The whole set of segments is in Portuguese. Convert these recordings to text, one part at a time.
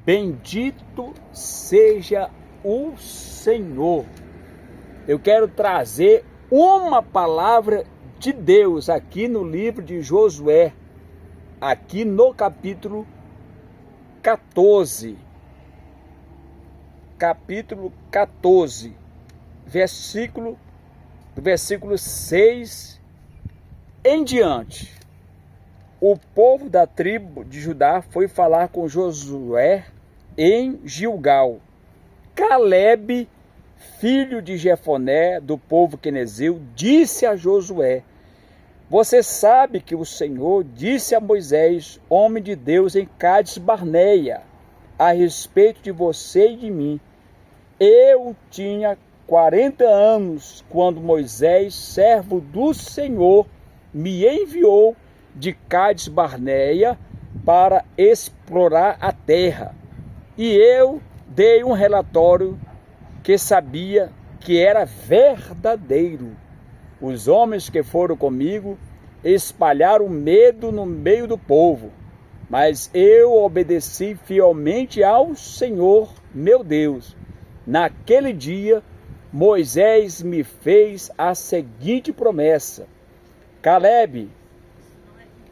Bendito seja o Senhor. Eu quero trazer uma palavra de Deus aqui no livro de Josué, aqui no capítulo 14. Capítulo 14, versículo 6 em diante. O povo da tribo de Judá foi falar com Josué em Gilgal. Calebe, filho de Jefoné, do povo quenezeu, disse a Josué: você sabe que o Senhor disse a Moisés, homem de Deus, em Cádiz Barneia, a respeito de você e de mim. Eu tinha 40 anos quando Moisés, servo do Senhor, me enviou de Cádiz Barneia para explorar a terra. E eu dei um relatório que sabia que era verdadeiro. Os homens que foram comigo espalharam medo no meio do povo, mas eu obedeci fielmente ao Senhor, meu Deus. Naquele dia, Moisés me fez a seguinte promessa: Calebe,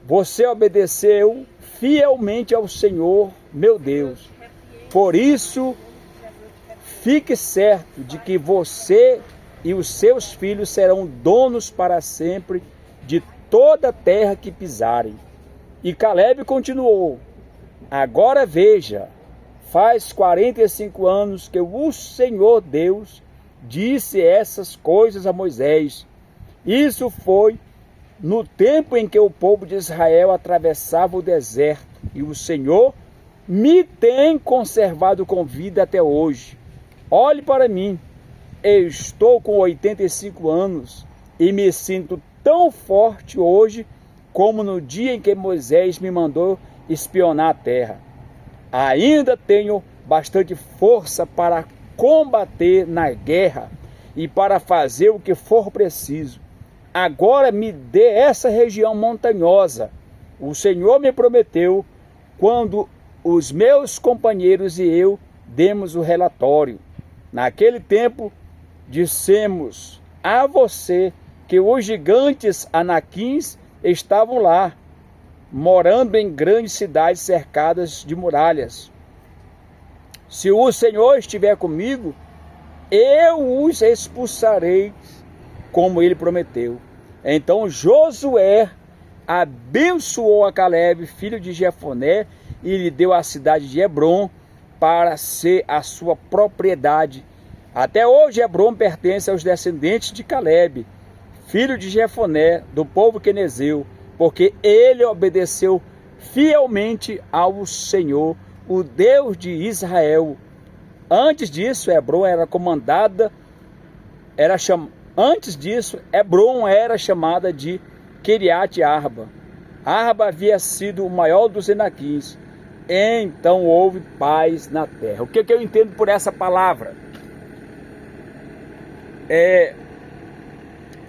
você obedeceu fielmente ao Senhor, meu Deus. Por isso, fique certo de que você e os seus filhos serão donos para sempre de toda a terra que pisarem. E Calebe continuou: agora veja, faz 45 anos que o Senhor Deus disse essas coisas a Moisés. Isso foi no tempo em que o povo de Israel atravessava o deserto, e o Senhor me tem conservado com vida até hoje. Olhe para mim, eu estou com 85 anos e me sinto tão forte hoje como no dia em que Moisés me mandou espionar a terra. Ainda tenho bastante força para combater na guerra e para fazer o que for preciso. Agora me dê essa região montanhosa. O Senhor me prometeu quando os meus companheiros e eu demos o relatório. Naquele tempo, dissemos a você que os gigantes anaquins estavam lá, morando em grandes cidades cercadas de muralhas. Se o Senhor estiver comigo, eu os expulsarei, como ele prometeu. Então Josué abençoou a Calebe, filho de Jefoné, e lhe deu a cidade de Hebrom para ser a sua propriedade. Até hoje Hebrom pertence aos descendentes de Calebe, filho de Jefoné, do povo quenezeu, porque ele obedeceu fielmente ao Senhor, o Deus de Israel. Antes disso, Hebrom era chamada de Kiriat Arba. Arba havia sido o maior dos enaquins. Então houve paz na terra. O que eu entendo por essa palavra?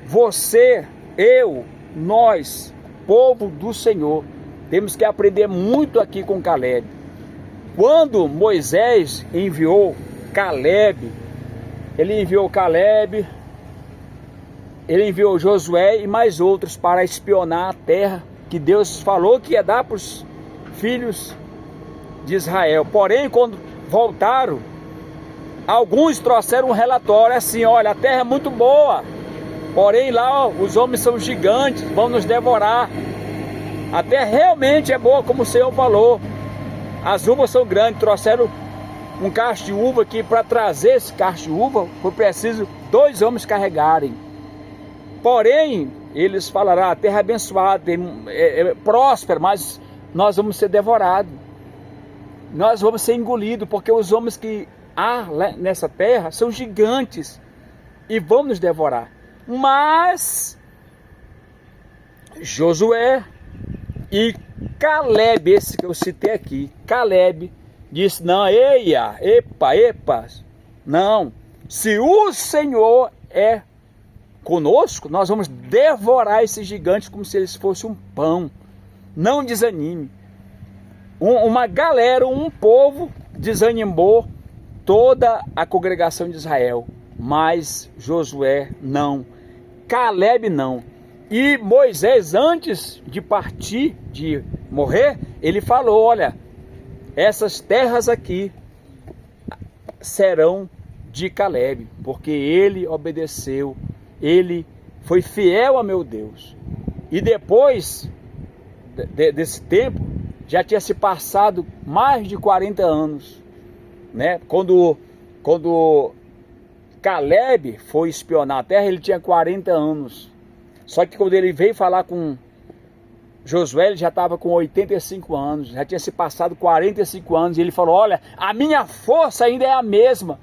Você, eu, nós, povo do Senhor, temos que aprender muito aqui com Calebe. Quando Moisés enviou Calebe, ele enviou Josué e mais outros para espionar a terra que Deus falou que ia dar para os filhos de Israel. Porém, quando voltaram, alguns trouxeram um relatório assim: olha, a terra é muito boa, porém lá os homens são gigantes, vão nos devorar. A terra realmente é boa, como o Senhor falou. As uvas são grandes. Trouxeram um cacho de uva aqui. Para trazer esse cacho de uva, foi preciso 2 homens carregarem. Porém, eles falaram: a terra é abençoada, é próspera, mas nós vamos ser devorados. Nós vamos ser engolidos, porque os homens que há nessa terra são gigantes e vão nos devorar. Mas Josué e Calebe, esse que eu citei aqui, Calebe disse: não, epa, não, se o Senhor é conosco, nós vamos devorar esses gigantes como se eles fossem um pão. Não desanime. Uma galera, um povo desanimou toda a congregação de Israel, mas Josué não, Caleb não. E Moisés, antes de partir, de morrer, ele falou: olha, essas terras aqui serão de Caleb, porque ele obedeceu, ele foi fiel a meu Deus. E depois desse tempo, já tinha se passado mais de 40 anos, né? Quando Caleb foi espionar a terra, ele tinha 40 anos. Só que quando ele veio falar com Josué, ele já estava com 85 anos, já tinha se passado 45 anos, e ele falou: olha, a minha força ainda é a mesma,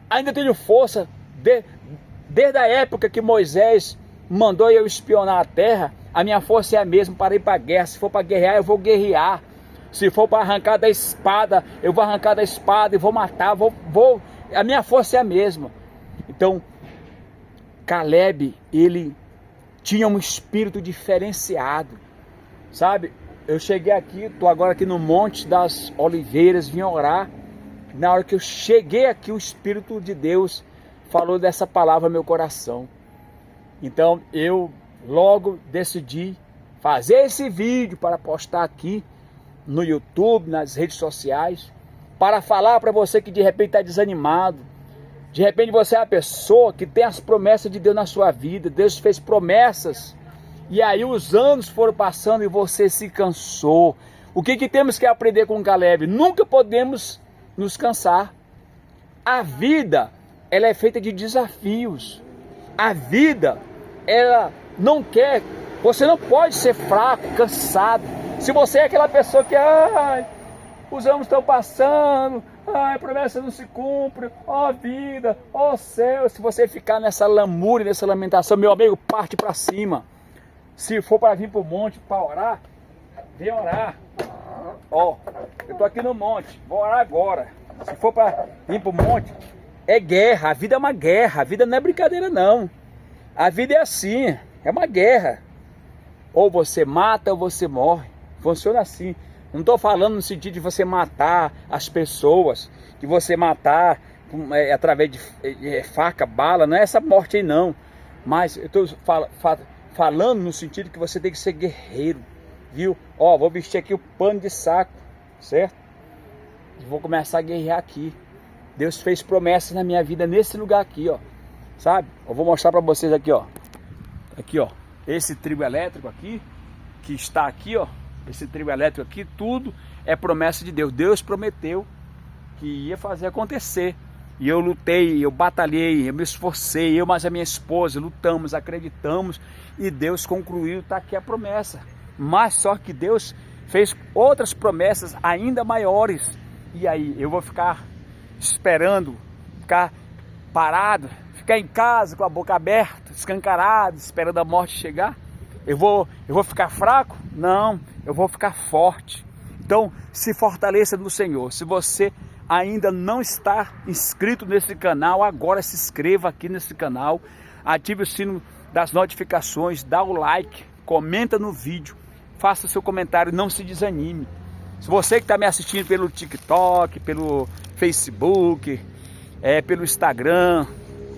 ainda tenho força, desde a época que Moisés mandou eu espionar a terra, a minha força é a mesma para ir para a guerra. Se for para guerrear, eu vou guerrear. Se for para arrancar da espada, eu vou arrancar da espada e vou matar, a minha força é a mesma. Então, Caleb, ele tinha um espírito diferenciado, sabe? Eu cheguei aqui, estou agora aqui no Monte das Oliveiras, vim orar. Na hora que eu cheguei aqui, o Espírito de Deus falou dessa palavra no meu coração. Então eu logo decidi fazer esse vídeo para postar aqui no YouTube, nas redes sociais, para falar para você que de repente está desanimado. De repente você é a pessoa que tem as promessas de Deus na sua vida. Deus fez promessas e aí os anos foram passando e você se cansou. O que temos que aprender com Caleb? Nunca podemos nos cansar. A vida, ela é feita de desafios. A vida, ela não quer, você não pode ser fraco, cansado. Se você é aquela pessoa que, os anos estão passando, a promessa não se cumpre, ó vida, ó céu. Se você ficar nessa lamúria, nessa lamentação, meu amigo, parte para cima. Se for para vir para o monte para orar, vem orar. Ó, eu tô aqui no monte, vou orar agora. Se for para vir para o monte, é guerra. A vida é uma guerra, a vida não é brincadeira não. A vida é assim, é uma guerra. Ou você mata ou você morre. Funciona assim. Não estou falando no sentido de você matar as pessoas, de você matar através de faca, bala, não é essa morte aí não. Mas eu estou falando no sentido que você tem que ser guerreiro, viu? Ó, vou vestir aqui o pano de saco, certo? E vou começar a guerrear aqui. Deus fez promessas na minha vida nesse lugar aqui, ó. Sabe? Eu vou mostrar para vocês aqui, ó. Aqui, ó. Esse trio elétrico aqui, que está aqui, ó. Esse trio elétrico aqui, tudo é promessa de Deus. Deus prometeu que ia fazer acontecer. E eu lutei, eu batalhei, eu me esforcei, eu mais a minha esposa, lutamos, acreditamos. E Deus concluiu, tá aqui a promessa. Mas só que Deus fez outras promessas ainda maiores. E aí, eu vou ficar esperando, ficar parado, ficar em casa com a boca aberta, escancarado, esperando a morte chegar? Eu vou ficar fraco? Não, eu vou ficar forte. Então, se fortaleça no Senhor. Se você ainda não está inscrito nesse canal, agora se inscreva aqui nesse canal, ative o sino das notificações, dá o like, comenta no vídeo, faça seu comentário, não se desanime. Se você que está me assistindo pelo TikTok, pelo Facebook, pelo Instagram,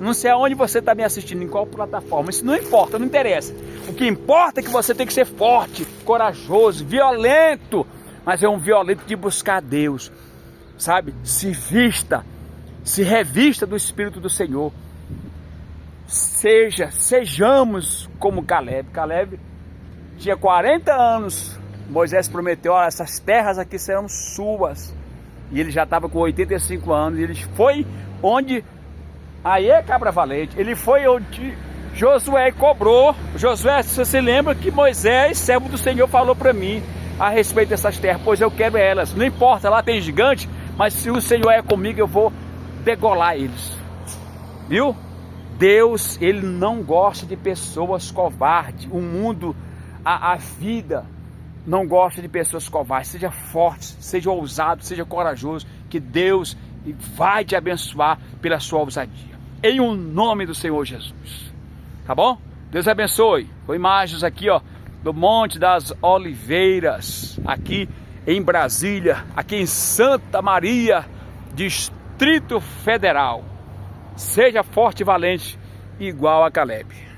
não sei aonde você está me assistindo, em qual plataforma, isso não importa, não interessa. O que importa é que você tem que ser forte, corajoso, violento, mas é um violento de buscar Deus, sabe? Se vista, se revista do Espírito do Senhor. Sejamos como Caleb. Caleb tinha 40 anos, Moisés prometeu, olha, essas terras aqui serão suas. E ele já estava com 85 anos, e ele foi onde... Aí é cabra valente, ele foi onde Josué cobrou. Josué, se você lembra que Moisés, servo do Senhor, falou para mim a respeito dessas terras, pois eu quero elas. Não importa, lá tem gigante, mas se o Senhor é comigo, eu vou degolar eles. Viu? Deus, ele não gosta de pessoas covardes. O mundo, a vida não gosta de pessoas covardes. Seja forte, seja ousado, seja corajoso, que Deus vai te abençoar pela sua ousadia. Em o nome do Senhor Jesus. Tá bom? Deus abençoe. Com imagens aqui, ó, do Monte das Oliveiras. Aqui em Brasília, aqui em Santa Maria, Distrito Federal. Seja forte e valente, igual a Caleb.